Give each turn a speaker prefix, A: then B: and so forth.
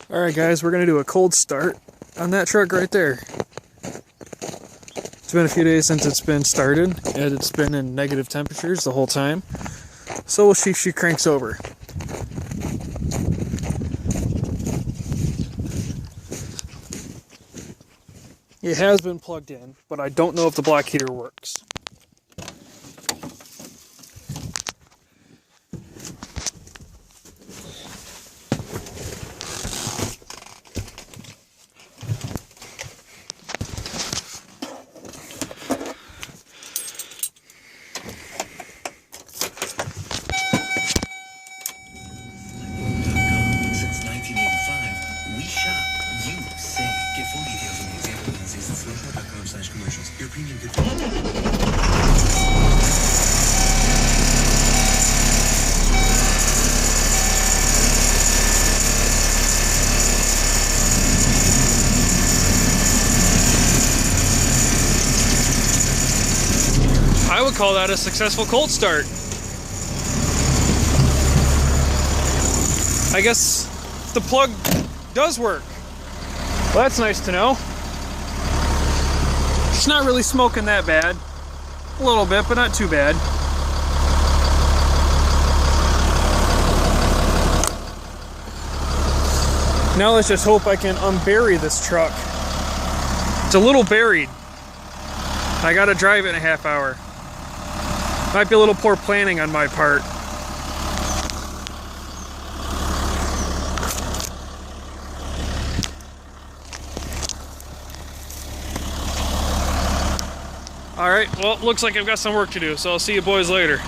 A: Alright guys, we're going to do a cold start on that truck right there. It's been a few days since it's been started, and it's been in negative temperatures the whole time. So we'll see if she cranks over. It has been plugged in, but I don't know if the block heater works.
B: Your premium could
A: I would call that a successful cold start. I guess the plug does work. Well, that's nice to know. It's not really smoking that bad. A little bit, but not too bad. Now let's just hope I can unbury this truck. It's a little buried. I gotta drive it in a half hour. Might be a little poor planning on my part. Alright, well, looks like I've got some work to do, so I'll see you boys later.